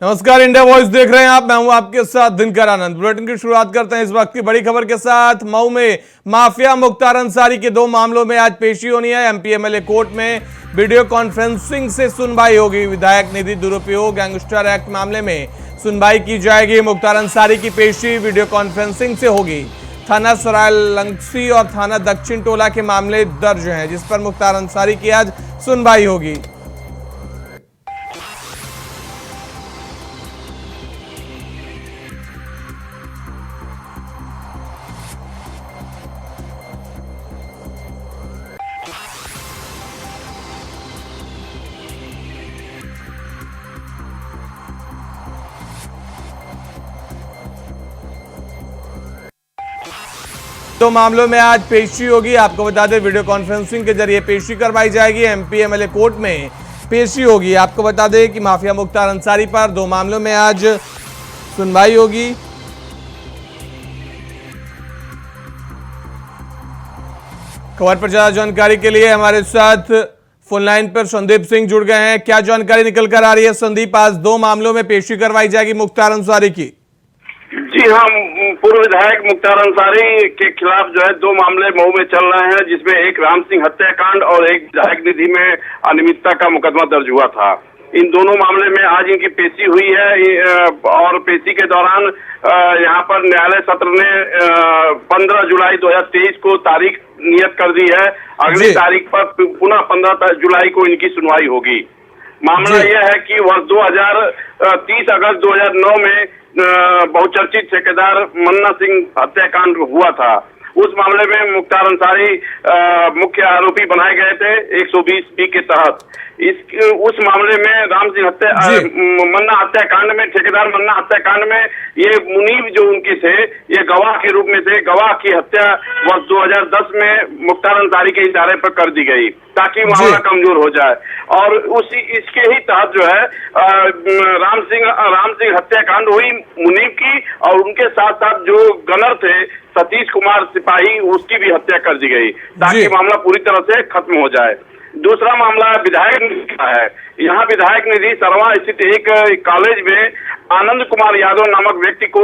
नमस्कार, India voice देख रहे हैं आप। मैं हूं आपके साथ दिनकर आनंद। बुलेटिन की शुरुआत करते हैं इस वक्त की बड़ी खबर के साथ। मऊ में माफिया मुख्तार अंसारी के 2 मामलों में आज पेशी होनी है। एमपी एमएलए कोर्ट में वीडियो कॉन्फ्रेंसिंग से सुनवाई होगी। विधायक निधि दुरुपयोग गैंगस्टर एक्ट मामले में सुनवाई की जाएगी। मुख्तार अंसारी की पेशी वीडियो कॉन्फ्रेंसिंग से होगी। थाना सराय लंगसी और थाना दक्षिण टोला के मामले दर्ज हैं, जिस पर मुख्तार अंसारी की आज सुनवाई होगी। तो मामलों में आज पेशी होगी। आपको बता दें, वीडियो कॉन्फ्रेंसिंग के जरिए पेशी करवाई जाएगी। एमपी एमएलए कोर्ट में पेशी होगी। आपको बता दें कि माफिया मुख्तार अंसारी पर 2 मामलों में आज सुनवाई होगी। खबर पर ज्यादा जानकारी के लिए हमारे साथ फोन लाइन पर संदीप सिंह जुड़ गए हैं। क्या जानकारी निकल कर आ रही है संदीप? आज 2 मामलों में पेशी करवाई जाएगी मुख्तार अंसारी की। जी हाँ, पूर्व विधायक मुख्तार अंसारी के खिलाफ जो है 2 मामले मऊ में चल रहे हैं, जिसमें एक राम सिंह हत्याकांड और एक विधायक निधि में अनियमितता का मुकदमा दर्ज हुआ था। इन दोनों मामले में आज इनकी पेशी हुई है और पेशी के दौरान यहाँ पर न्यायालय सत्र ने 15 जुलाई 2023 को तारीख नियत कर दी है। अगली तारीख पर पुनः 15 जुलाई को इनकी सुनवाई होगी। मामला यह है कि वर्ष 30 अगस्त 2009 में बहुचर्चित ठेकेदार मन्ना सिंह हत्याकांड हुआ था। उस मामले में मुख्तार अंसारी मुख्य आरोपी बनाए गए थे 120B के तहत। उस मामले में राम सिंह मन्ना हत्याकांड में, ठेकेदार मन्ना हत्याकांड में ये मुनीब जो उनके थे, ये गवाह के रूप में थे। गवाह की हत्या वर्ष 2010 में मुख्तार अंसारी के इशारे पर कर दी गई ताकि मामला कमजोर हो जाए। और इसके ही तहत जो है राम सिंह हत्याकांड हुई मुनीब की, और उनके साथ साथ जो गनर थे सतीश कुमार सिपाही, उसकी भी हत्या कर दी गई ताकि मामला पूरी तरह से खत्म हो जाए। दूसरा मामला विधायक निधि का है। यहाँ विधायक निधि सरवा स्थित एक कॉलेज में आनंद कुमार यादव नामक व्यक्ति को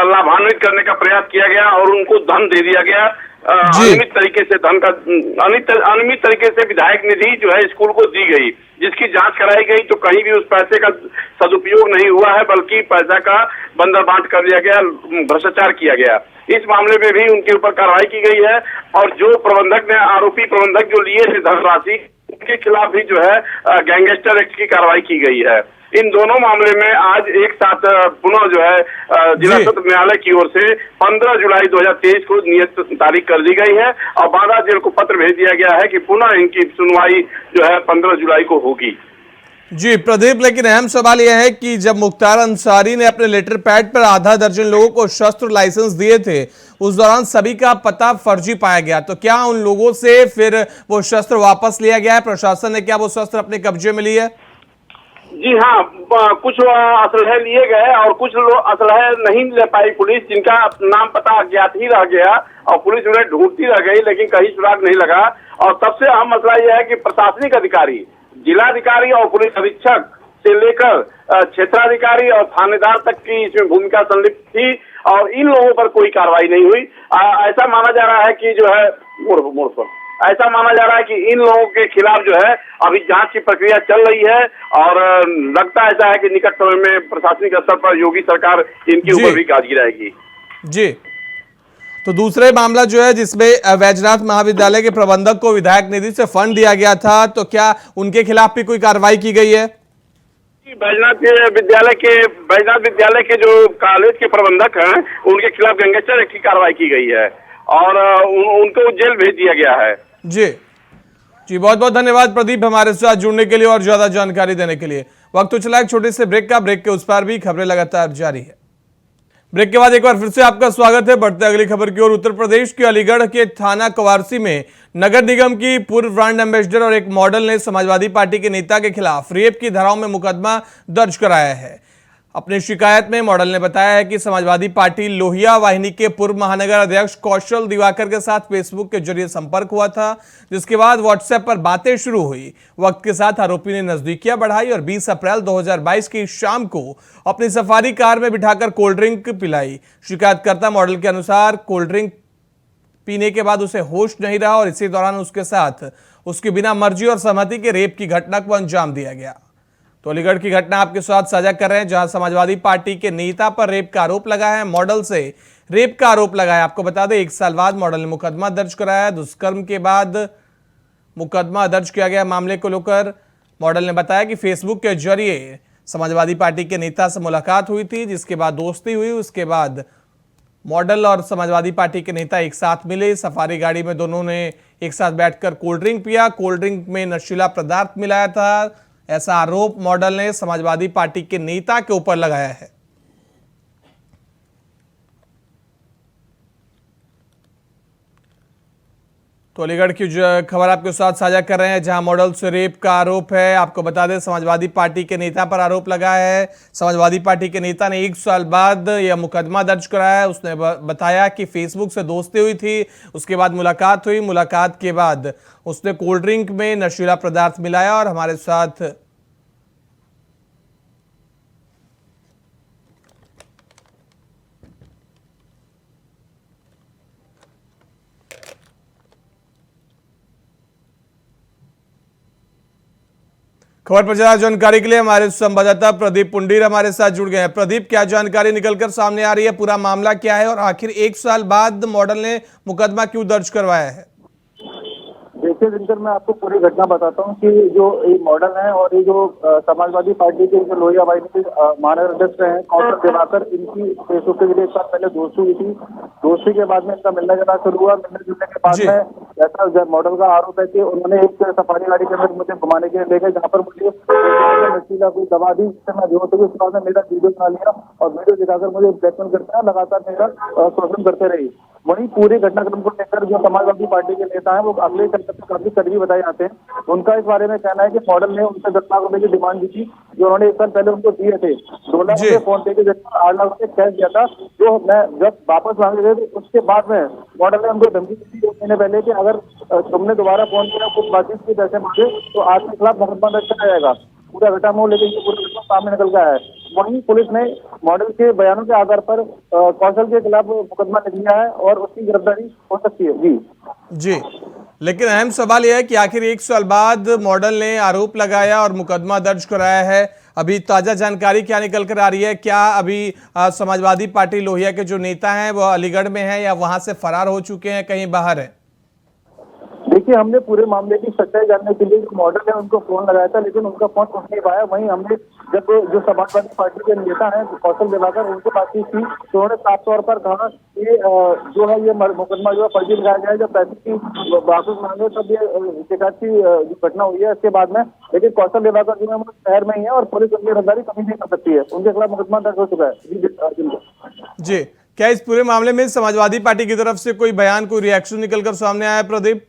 लाभान्वित करने का प्रयास किया गया और उनको धन दे दिया गया। अनियमित तरीके से अनियमित तरीके से विधायक निधि जो है स्कूल को दी गई, जिसकी जांच कराई गई तो कहीं भी उस पैसे का सदुपयोग नहीं हुआ है, बल्कि पैसा का बंदरबांट कर दिया गया, भ्रष्टाचार किया गया। इस मामले में भी उनके ऊपर कार्रवाई की गई है और जो प्रबंधक ने, आरोपी प्रबंधक जो लिए थे धनराशि, उनके खिलाफ भी जो है गैंगस्टर एक्ट की कार्रवाई की गई है। इन दोनों मामले में आज एक साथ पुनः जो है जिला सत्र न्यायालय की ओर से 15 जुलाई 2023 को नियत तारीख कर दी गई है और बांदा जेल को पत्र भेज दिया गया है कि पुनः इनकी सुनवाई जो है 15 जुलाई को होगी। जी प्रदीप, लेकिन अहम सवाल यह है कि जब मुख्तार अंसारी ने अपने लेटर पैड पर आधा दर्जन लोगों को शस्त्र लाइसेंस दिए थे, उस दौरान सभी का पता फर्जी पाया गया, तो क्या उन लोगों से फिर वो शस्त्र वापस लिया गया है? प्रशासन ने क्या वो शस्त्र अपने कब्जे में लिए? जी हाँ, कुछ असलहे लिए गए और कुछ लोग असलहे नहीं ले पाई पुलिस, जिनका नाम पता अज्ञात ही रह गया और पुलिस उन्हें ढूंढती रह गई, लेकिन कहीं सुराग नहीं लगा। और सबसे अहम मसला यह है कि प्रशासनिक अधिकारी, जिलाधिकारी और पुलिस अधीक्षक से लेकर क्षेत्राधिकारी और थानेदार तक की इसमें भूमिका संलिप्त थी और इन लोगों पर कोई कार्रवाई नहीं हुई। ऐसा माना जा रहा है कि जो है मोड़ पर ऐसा माना जा रहा है कि इन लोगों के खिलाफ जो है अभी जांच की प्रक्रिया चल रही है और लगता ऐसा है कि निकट समय में प्रशासनिक स्तर पर योगी सरकार इनके ऊपर भी गाज गिराएगी। जी, तो दूसरे मामला जो है जिसमें वैजनाथ महाविद्यालय के प्रबंधक को विधायक निधि से फंड दिया गया था, तो क्या उनके खिलाफ भी कोई कार्रवाई की गई है? वैजनाथ विद्यालय के जो कॉलेज के प्रबंधक हैं, उनके खिलाफ गैंगस्टर एक्ट की कार्रवाई की गई है और उनको जेल भेज दिया गया है। जी बहुत बहुत धन्यवाद प्रदीप हमारे साथ जुड़ने के लिए और ज्यादा जानकारी देने के लिए। वक्त तो चला एक छोटे से ब्रेक का। ब्रेक के उस पार भी खबरें लगातार जारी है। ब्रेक के बाद एक बार फिर से आपका स्वागत है। बढ़ते अगली खबर की ओर। उत्तर प्रदेश के अलीगढ़ के थाना कवारसी में नगर निगम की पूर्व ब्रांड एम्बेसडर और एक मॉडल ने समाजवादी पार्टी के नेता के खिलाफ रेप की धाराओं में मुकदमा दर्ज कराया है। अपनी शिकायत में मॉडल ने बताया है कि समाजवादी पार्टी लोहिया वाहिनी के पूर्व महानगर अध्यक्ष कौशल दिवाकर के साथ फेसबुक के जरिए संपर्क हुआ था, जिसके बाद व्हाट्सएप पर बातें शुरू हुई। वक्त के साथ आरोपी ने नजदीकियां बढ़ाई और 20 अप्रैल 2022 की शाम को अपनी सफारी कार में बिठाकर कोल्ड ड्रिंक पिलाई। शिकायतकर्ता मॉडल के अनुसार कोल्ड ड्रिंक पीने के बाद उसे होश नहीं रहा और इसी दौरान उसके साथ उसकी बिना मर्जी और सहमति के रेप की घटना को अंजाम दिया गया। तो अलीगढ़ की घटना आपके साथ साझा कर रहे हैं, जहां समाजवादी पार्टी के नेता पर रेप का आरोप लगा है, मॉडल से रेप का आरोप लगा है। आपको बता दें 1 साल बाद मॉडल ने मुकदमा दर्ज कराया। दुष्कर्म के बाद मुकदमा दर्ज किया गया। मामले को लेकर मॉडल ने बताया कि फेसबुक के जरिए समाजवादी पार्टी के नेता से मुलाकात हुई थी, जिसके बाद दोस्ती हुई। उसके बाद मॉडल और समाजवादी पार्टी के नेता एक साथ मिले। सफारी गाड़ी में दोनों ने एक साथ बैठकर कोल्ड ड्रिंक पिया। कोल्ड ड्रिंक में नशीला पदार्थ मिलाया था, ऐसा आरोप मॉडल ने समाजवादी पार्टी के नेता के ऊपर लगाया है। तो अलीगढ़ की जो खबर आपके साथ साझा कर रहे हैं, जहां मॉडल से रेप का आरोप है। आपको बता दें समाजवादी पार्टी के नेता पर आरोप लगा है। समाजवादी पार्टी के नेता ने 1 साल बाद यह मुकदमा दर्ज कराया है। उसने बताया कि फेसबुक से दोस्ती हुई थी, उसके बाद मुलाकात हुई। मुलाकात के बाद उसने कोल्ड ड्रिंक में नशीला पदार्थ मिलाया और हमारे साथ खबर पर ज्यादा जानकारी के लिए हमारे संवाददाता प्रदीप पुंडीर हमारे साथ जुड़ गए हैं। प्रदीप, क्या जानकारी निकलकर सामने आ रही है? पूरा मामला क्या है और आखिर 1 साल बाद मॉडल ने मुकदमा क्यों दर्ज करवाया है? देखिए दिनकर, मैं आपको पूरी घटना बताता हूँ कि जो ये मॉडल है और ये जो समाजवादी पार्टी के जो लोहिया वाहिनी के महानगर अध्यक्ष हैं कौशल दिवाकर, इनकी फेसबुक के जरिए 1 साल पहले दोस्ती हुई थी। दोस्ती के बाद में इनका मिलना जुलना शुरू हुआ। मिलने जुलने के बाद में ऐसा मॉडल का आरोप है कि उन्होंने एक सफारी गाड़ी के अंदर मुझे घुमाने के लिए ले गए, जहाँ पर मुझे नशीला कोई दवा दी, जिससे मैं बेहोश हो गई। उसके बाद में मेरा वीडियो बना लिया और वीडियो दिखाकर मुझे ब्लैकमेल करते हैं, लगातार मेरा शोषण करते रही। वहीं पूरे घटनाक्रम को लेकर जो समाजवादी पार्टी के नेता हैं वो अगले काफी करीबी बताए जाते हैं। उनका इस बारे में कहना है कि मॉडल ने उनसे 10 लाख रुपए की डिमांड दी थी, जो उन्होंने 1 साल पहले उनको दिए थे। 2 लाख रुपए फोन पे के जरिए 8 लाख रुपए कैश दिया था, जो मैं जब वापस मांगे थे तो उसके बाद में मॉडल ने उनको धमकी दी थी 1 महीने पहले कि अगर तुमने दोबारा फोन किया, कुछ बातचीत की, पैसे मांगे तो आपके खिलाफ मुकदमा दर्ज कराया जाएगा। पूरा घटना हो, लेकिन ये पूरा घटना सामने निकल गया है। वहीं पुलिस ने मॉडल के बयानों के आधार पर कौशल के खिलाफ मुकदमा लिख लिया है और उसकी गिरफ्तारी हो सकती है। जी, लेकिन अहम सवाल यह है कि आखिर 1 साल बाद मॉडल ने आरोप लगाया और मुकदमा दर्ज कराया है। अभी ताजा जानकारी क्या निकल कर आ रही है? क्या अभी समाजवादी पार्टी लोहिया के जो नेता हैं वो अलीगढ़ में हैं या वहां से फरार हो चुके हैं, कहीं बाहर है? देखिए, हमने पूरे मामले की सच्चाई जानने के लिए जो मॉडल है उनको फोन लगाया था, लेकिन उनका फोन उठ नहीं पाया। वहीं हमने जब जो समाजवादी पार्टी के नेता हैं कौशल दिवाकर, उनसे बातचीत की तो उन्होंने साफ तौर पर कहा कि जो है ये मुकदमा जो है फर्जी लगाया गया है। जब पैसे की वापस मांगे तब ये शिकायत की जो घटना हुई है इसके बाद में। लेकिन कौशल दिवाकर जो है वो शहर में ही है और पुलिस उनकी गिरफ्तारी कभी नहीं कर सकती है। उनके खिलाफ मुकदमा दर्ज हो चुका है। जी, क्या इस पूरे मामले में समाजवादी पार्टी की तरफ से कोई बयान, कोई रिएक्शन निकलकर सामने आया है प्रदीप?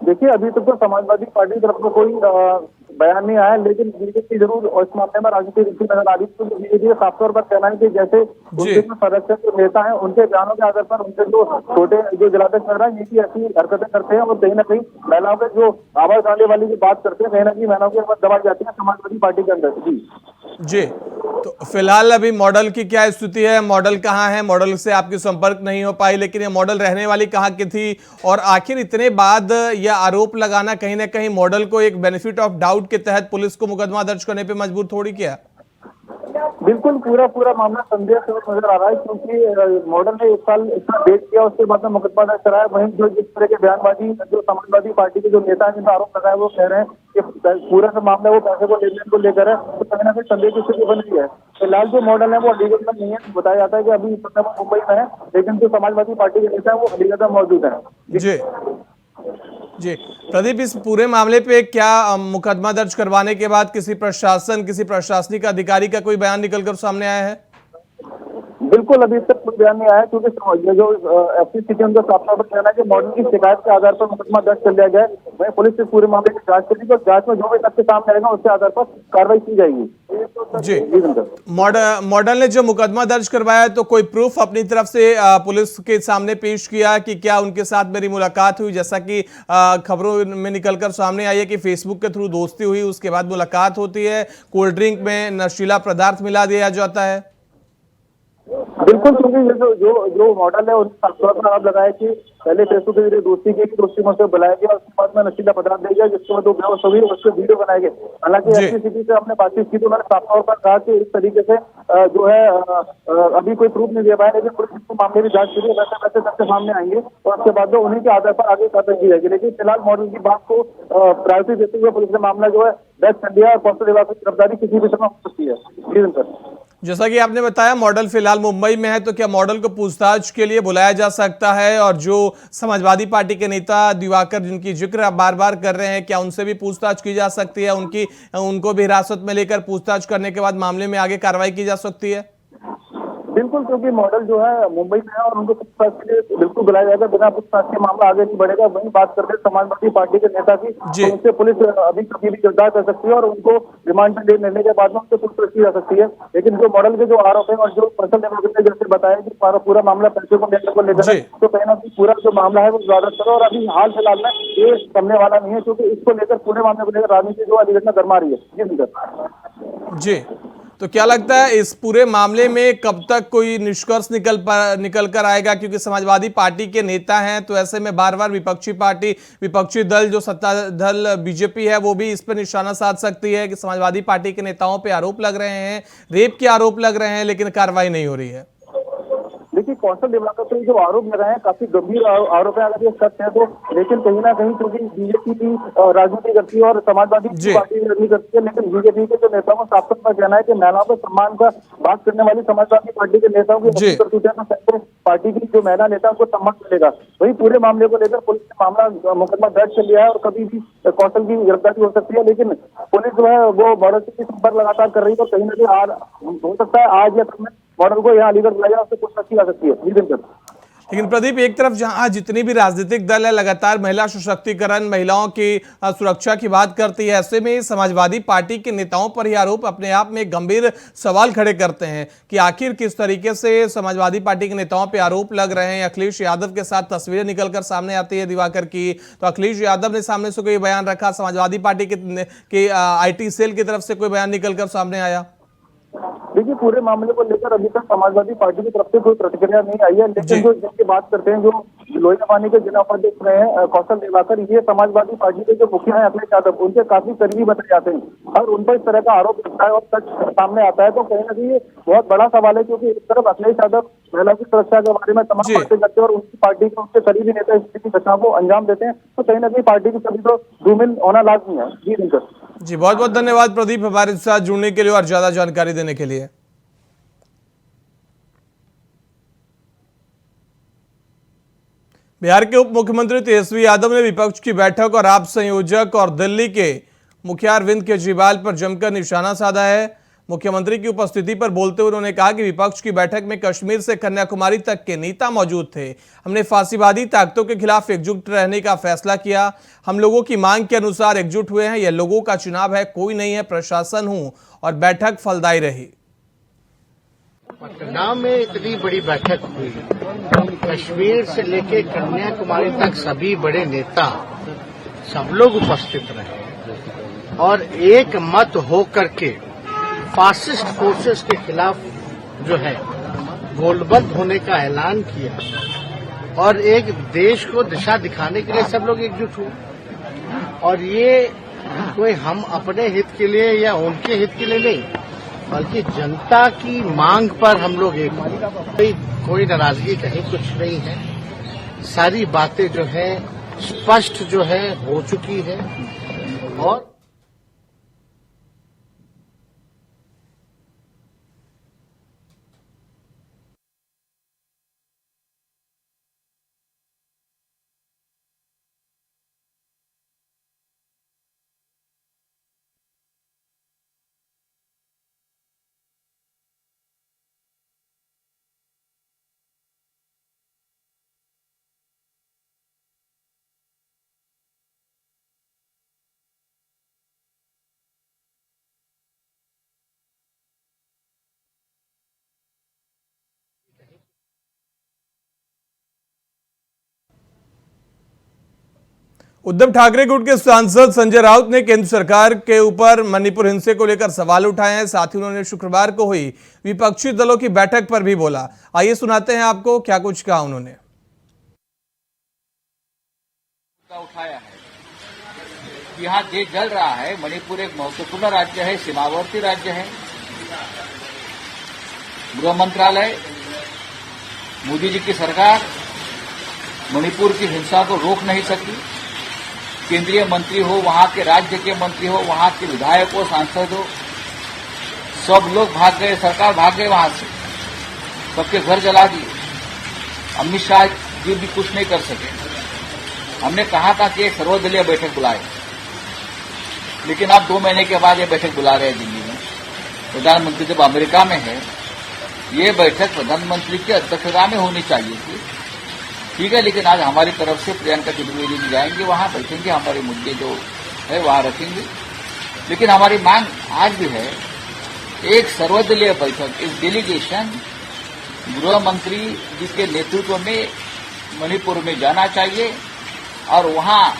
देखिए, अभी तक तो समाजवादी पार्टी की तरफ से कोई बयान नहीं आया, लेकिन बीजेपी जरूर इस मामले में राजनीतिक रुचि नजर आ रही है। तो बीजेपी साफ तौर पर कहना है कि जैसे उनके जो संरक्षक जो नेता हैं उनके बयानों के आधार पर उनके जो छोटे जो जिलाध्यक्ष रहा है ये ऐसी हरकतें करते हैं और कहीं ना कहीं महिलाओं के जो आवाज आने वाली की बात करते हैं, कहीं ना कहीं महिलाओं की आवाज दबाई जाती है समाजवादी पार्टी के अंदर। जी, तो फिलहाल अभी मॉडल की क्या स्थिति है? मॉडल कहाँ है? मॉडल से आपकी संपर्क नहीं हो पाई, लेकिन ये मॉडल रहने वाली कहाँ की थी? और आखिर इतने बाद यह आरोप लगाना कहीं ना कहीं मॉडल को एक बेनिफिट ऑफ डाउट के तहत पुलिस को मुकदमा दर्ज करने पे मजबूर थोड़ी किया? बिल्कुल, पूरा मामला संदेह से नजर आ रहा है, क्योंकि मॉडल ने 1 साल इतना वेट किया, उसके बाद में मुकदमा दर्ज कराया। वहीं जो जिस तरह के बयानबाजी जो समाजवादी पार्टी के जो नेता हैं जिनका आरोप लगाया वो कह रहे हैं कि पूरा सा मामला वो पैसे को लेने को लेकर है, तो कहीं ना कहीं संदेह की स्थिति बन रही है। फिलहाल जो मॉडल है वो अलीगढ़ में नहीं है। बताया जाता है कि अभी मुंबई में है, लेकिन जो समाजवादी पार्टी के नेता है वो अलीगढ़ में मौजूद है। जी प्रदीप, इस पूरे मामले पे क्या मुकदमा दर्ज करवाने के बाद किसी प्रशासनिक अधिकारी का कोई बयान निकलकर सामने आया है? बिल्कुल, अभी तक कोई बयान नहीं आया, क्योंकि ये जो एफसीसी के अंदर साफ तौर पर कहना है कि मॉडल की शिकायत के आधार पर मुकदमा दर्ज कर लिया गया है। वहीं पुलिस इस पूरे मामले की जांच करेगी और जांच में जो भी तथ्य सामने आएगा उसके आधार पर कार्रवाई की जाएगी। जी मॉडल ने जो मुकदमा दर्ज करवाया है, तो कोई प्रूफ अपनी तरफ से पुलिस के सामने पेश किया कि क्या उनके साथ मेरी मुलाकात हुई, जैसा कि खबरों में निकलकर सामने आई है कि फेसबुक के थ्रू दोस्ती हुई, उसके बाद मुलाकात होती है, कोल्ड ड्रिंक में नशीला पदार्थ मिला दिया जाता है। बिल्कुल, क्योंकि ये जो जो मॉडल है उसने साफ तौर पर आरोप लगाया कि पहले फेसबुक के जरिए दोस्ती की, दोस्ती में उसे बुलाया गया, उसके बाद में नशीला पदार्थ दिया गया, जिसके बाद वो बेहोश हो गई, उसके वीडियो बनाए गए। हालांकि एसपीसीबी से हमने बातचीत की तो उन्होंने साफ तौर पर कहा कि इस तरीके से जो है अभी कोई प्रूफ नहीं दे पाया, लेकिन पुलिस इसको मामले की जांच करिए, वैसे वैसे तथ्य सामने आएंगे और उसके बाद जो उन्हीं के आधार पर आगे कार्रवाई की जाएगी। लेकिन फिलहाल मॉडल की बात को प्रायोरिटी देते हुए पुलिस ने मामला जो है दर्ज कर दिया और कौशल विभाग की गिरफ्तारी किसी भी समय हो सकती है। जी सर, जैसा कि आपने बताया मॉडल फिलहाल मुंबई में है, तो क्या मॉडल को पूछताछ के लिए बुलाया जा सकता है? और जो समाजवादी पार्टी के नेता दिवाकर जिनकी जिक्र आप बार बार कर रहे हैं, क्या उनसे भी पूछताछ की जा सकती है? उनको भी हिरासत में लेकर पूछताछ करने के बाद मामले में आगे कार्रवाई की जा सकती है? बिल्कुल, क्योंकि मॉडल जो है मुंबई में है और उनको पूछताछ के लिए बिल्कुल बुलाया जाएगा। बिना पूछताछ के मामला आगे नहीं बढ़ेगा। वहीं बात करते हैं समाजवादी पार्टी के नेता की, तो उनसे पुलिस अभी कभी भी गिरफ्तार कर सकती है और उनको रिमांड पे लेने के बाद में उनसे पूछताछ की जा सकती है। लेकिन जो मॉडल के जो आरोप है और जो पर्सनल डेमोक्रेसी ने जैसे बताया कि पूरा मामला पैसे को लेकर है, तो कहीं ना कहीं पूरा जो मामला है वो ज्यादातर और अभी हाल फिलहाल में ये थमने वाला नहीं है, क्योंकि इसको लेकर पूरे मामले को लेकर राजनीति जो अलीगढ़ में गरमा रही है। जी, तो क्या लगता है इस पूरे मामले में कब तक कोई निष्कर्ष निकल कर आएगा? क्योंकि समाजवादी पार्टी के नेता हैं, तो ऐसे में बार बार विपक्षी दल जो सत्ता दल बीजेपी है, वो भी इस पर निशाना साध सकती है कि समाजवादी पार्टी के नेताओं पे आरोप लग रहे हैं, रेप के आरोप लग रहे हैं, लेकिन कार्रवाई नहीं हो रही है। देखिए, कौशल दिवाकर पे जो आरोप लगाए हैं काफी गंभीर आरोप है अगर ये सत्य है तो। लेकिन कहीं ना कहीं क्योंकि बीजेपी की राजनीति करती है और समाजवादी पार्टी राजनीति करती है, लेकिन बीजेपी के जो नेताओं को साफ तौर पर कहना है कि महिलाओं को सम्मान का बात करने वाली समाजवादी पार्टी के नेताओं की तो पार्टी की जो महिला नेता उनको सम्मान मिलेगा। वही पूरे मामले को लेकर पुलिस ने मामला मुकदमा दर्ज कर लिया है और कभी भी कौशल की गिरफ्तारी हो सकती है। लेकिन पुलिस जो है वो मॉडल से संपर्क लगातार कर रही है और कहीं ना कहीं हो सकता है आज या कल में मॉडल को यहाँ अलीगढ़ बुलाया, उससे पूछताछ की जा सकती है। जी बिल्कुल। लेकिन प्रदीप, एक तरफ जहां जितनी भी राजनीतिक दल है लगातार महिला सशक्तिकरण, महिलाओं की सुरक्षा की बात करती है, ऐसे में समाजवादी पार्टी के नेताओं पर यह आरोप अपने आप में गंभीर सवाल खड़े करते हैं कि आखिर किस तरीके से समाजवादी पार्टी के नेताओं पर आरोप लग रहे हैं। अखिलेश यादव के साथ तस्वीरें निकलकर सामने आती है दिवाकर की, तो अखिलेश यादव ने सामने से कोई बयान रखा, समाजवादी पार्टी के IT सेल की तरफ से कोई बयान निकलकर सामने आया? देखिए, पूरे मामले को लेकर अभी तक समाजवादी पार्टी की तरफ से कोई प्रतिक्रिया नहीं आई है। लेकिन जो जिनकी बात करते हैं, जो लोहिया वानी के जिला उपाध्यक्ष रहे हैं कौशल दिवाकर, ये समाजवादी पार्टी के जो मुखिया हैं अखिलेश यादव, उनके काफी करीबी बताए जाते हैं और उन पर इस तरह का आरोप लगता है और सच सामने आता है, तो कहीं ना कहीं ये बहुत बड़ा सवाल है। क्योंकि एक तरफ अखिलेश यादव महिला की सुरक्षा के बारे में तमाम बातें करते हैं और उनकी पार्टी के उसके करीबी नेता स्थिति घटनाओं को अंजाम देते हैं, तो कहीं ना कहीं पार्टी की सभी तो धूमिल होना लाजमी है। जी बिल्कुल। जी, बहुत बहुत धन्यवाद प्रदीप हमारे साथ जुड़ने के लिए और ज्यादा जानकारी देने के लिए। बिहार के उप मुख्यमंत्री तेजस्वी यादव ने विपक्ष की बैठक और आप संयोजक और दिल्ली के मुखिया अरविंद केजरीवाल पर जमकर निशाना साधा है। मुख्यमंत्री की उपस्थिति पर बोलते हुए उन्होंने कहा कि विपक्ष की बैठक में कश्मीर से कन्याकुमारी तक के नेता मौजूद थे। हमने फांसीवादी ताकतों के खिलाफ एकजुट रहने का फैसला किया। हम लोगों की मांग के अनुसार एकजुट हुए हैं। यह लोगों का चुनाव है, कोई नहीं है प्रशासन हूं, और बैठक फलदायी रही। पटना में इतनी बड़ी बैठक हुई, कश्मीर से लेकर कन्याकुमारी तक सभी बड़े नेता सब लोग उपस्थित रहे और एक मत हो करके फासिस्ट फोर्सेस के खिलाफ जो है गोलबंद होने का ऐलान किया और एक देश को दिशा दिखाने के लिए सब लोग एकजुट हुए। और ये कोई हम अपने हित के लिए या उनके हित के लिए नहीं, बल्कि जनता की मांग पर हम लोग एक कोई नाराजगी कहीं कुछ नहीं है। सारी बातें जो है स्पष्ट जो है हो चुकी है और उद्धव ठाकरे गुट के सांसद संजय राउत ने केंद्र सरकार के ऊपर मणिपुर हिंसे को लेकर सवाल उठाए हैं। साथ ही उन्होंने शुक्रवार को हुई विपक्षी दलों की बैठक पर भी बोला। आइए सुनाते हैं आपको क्या कुछ कहा उन्होंने। उठाया है, यहाँ देश जल रहा है। मणिपुर एक महत्वपूर्ण राज्य है, सीमावर्ती राज्य है। गृह मंत्रालय, मोदी जी की सरकार मणिपुर की हिंसा को रोक नहीं सकी। केंद्रीय मंत्री हो, वहां के राज्य के मंत्री हो, वहां के विधायक हो, सांसद हो, सब लोग भाग गए, सरकार भाग गए वहां से, सबके घर जला दिए। अमित शाह जी भी कुछ नहीं कर सके। हमने कहा था कि एक सर्वदलीय बैठक बुलाए, लेकिन अब 2 महीने के बाद ये बैठक बुला रहे हैं दिल्ली में। प्रधानमंत्री जब अमेरिका में है, ये बैठक प्रधानमंत्री की अध्यक्षता में होनी चाहिए थी, ठीक है। लेकिन आज हमारी तरफ से प्रियंका चतुर्वेदी जी जाएंगे, वहां बैठेंगे, हमारे मुद्दे जो है वहां रखेंगे। लेकिन हमारी मांग आज भी है, एक सर्वदलीय बैठक, एक डेलीगेशन गृह मंत्री जी के नेतृत्व में मणिपुर में जाना चाहिए और वहां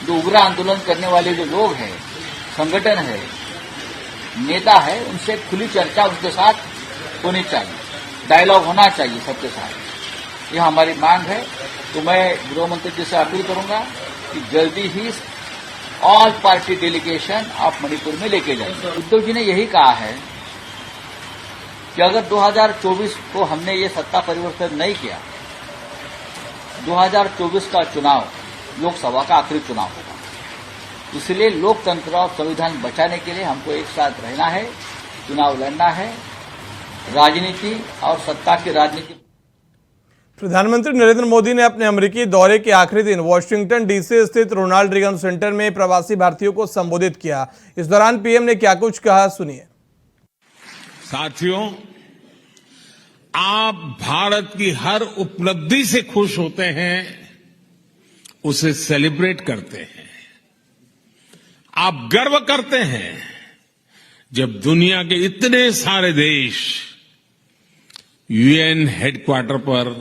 जो उग्र आंदोलन करने वाले जो लोग हैं, संगठन है, नेता है, उनसे खुली चर्चा उनके साथ होनी चाहिए, डायलॉग होना चाहिए सबके साथ। ये हमारी मांग है। तो मैं गृह मंत्री जी से अपील करूंगा कि जल्दी ही ऑल पार्टी डेलीगेशन आप मणिपुर में लेके जाएंगे। उद्धव जी ने यही कहा है कि अगर 2024 को हमने ये सत्ता परिवर्तन नहीं किया, 2024 का चुनाव लोकसभा का आखिरी चुनाव होगा। इसलिए लोकतंत्र और संविधान बचाने के लिए हमको एक साथ रहना है, चुनाव लड़ना है। राजनीति और सत्ता की राजनीति। प्रधानमंत्री नरेंद्र मोदी ने अपने अमेरिकी दौरे के आखिरी दिन वॉशिंगटन डीसी स्थित रोनाल्ड रीगन सेंटर में प्रवासी भारतीयों को संबोधित किया। इस दौरान पीएम ने क्या कुछ कहा, सुनिए। साथियों, आप भारत की हर उपलब्धि से खुश होते हैं, उसे सेलिब्रेट करते हैं। आप गर्व करते हैं जब दुनिया के इतने सारे देश यूएन हेडक्वार्टर पर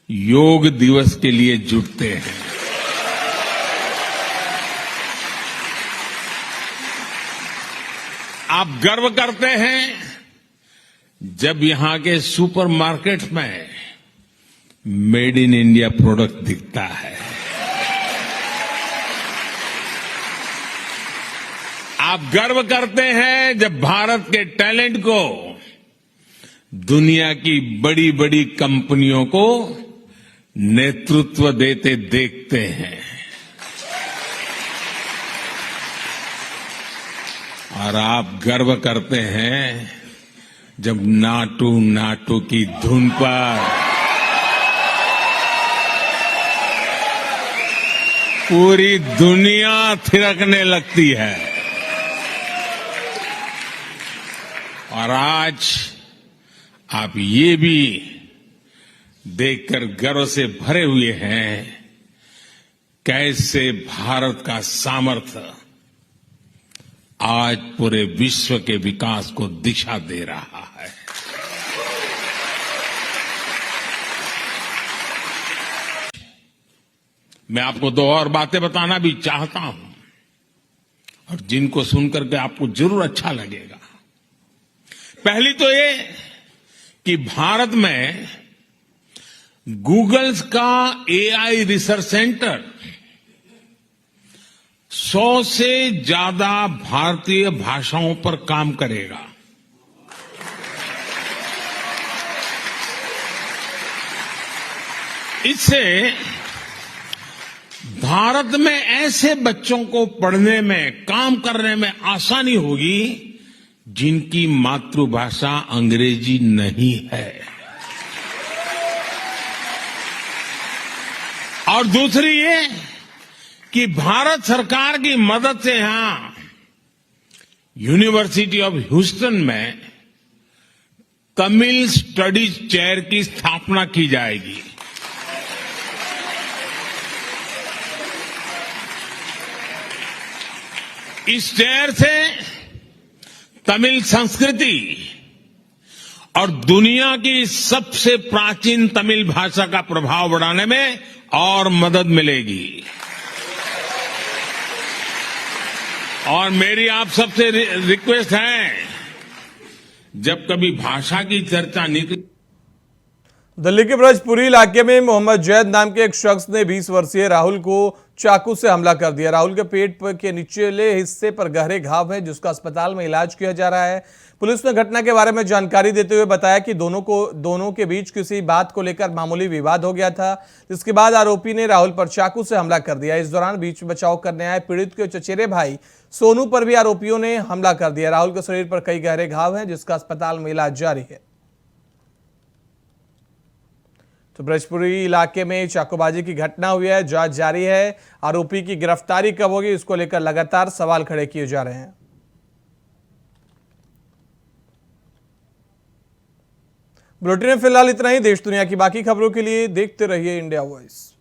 योग दिवस के लिए जुटते हैं। आप गर्व करते हैं जब यहां के सुपरमार्केट में मेड इन इंडिया प्रोडक्ट दिखता है। आप गर्व करते हैं जब भारत के टैलेंट को दुनिया की बड़ी बड़ी कंपनियों को नेतृत्व देते देखते हैं। और आप गर्व करते हैं जब नाटू नाटू की धुन पर पूरी दुनिया थिरकने लगती है। और आज आप ये भी देखकर गर्व से भरे हुए हैं कैसे भारत का सामर्थ्य आज पूरे विश्व के विकास को दिशा दे रहा है। मैं आपको 2 और बातें बताना भी चाहता हूं और जिनको सुनकर के आपको जरूर अच्छा लगेगा। पहली तो ये कि भारत में गूगल का एआई रिसर्च सेंटर 100 से ज्यादा भारतीय भाषाओं पर काम करेगा। इससे भारत में ऐसे बच्चों को पढ़ने में, काम करने में आसानी होगी जिनकी मातृभाषा अंग्रेजी नहीं है। और दूसरी ये कि भारत सरकार की मदद से यहां यूनिवर्सिटी ऑफ ह्यूस्टन में तमिल स्टडीज चेयर की स्थापना की जाएगी। इस चेयर से तमिल संस्कृति और दुनिया की सबसे प्राचीन तमिल भाषा का प्रभाव बढ़ाने में और मदद मिलेगी। और मेरी आप सबसे रिक्वेस्ट है, जब कभी भाषा की चर्चा निकले। दिल्ली के ब्रजपुरी इलाके में मोहम्मद जैद नाम के एक शख्स ने 20 वर्षीय राहुल को चाकू से हमला कर दिया। राहुल के पेट के निचले हिस्से पर गहरे घाव है, जिसका अस्पताल में इलाज किया जा रहा है। पुलिस ने घटना के बारे में जानकारी देते हुए बताया कि दोनों के बीच किसी बात को लेकर मामूली विवाद हो गया था, जिसके बाद आरोपी ने राहुल पर चाकू से हमला कर दिया। इस दौरान बीच बचाव करने आए पीड़ित के चचेरे भाई सोनू पर भी आरोपियों ने हमला कर दिया। राहुल के शरीर पर कई गहरे घाव हैं, जिसका अस्पताल में इलाज जारी है। तो ब्रजपुरी इलाके में चाकूबाजी की घटना हुई है, जांच जारी है। आरोपी की गिरफ्तारी कब होगी, इसको लेकर लगातार सवाल खड़े किए जा रहे हैं। बुलेटिन में फिलहाल इतना ही। देश दुनिया की बाकी खबरों के लिए देखते रहिए इंडिया वॉइस।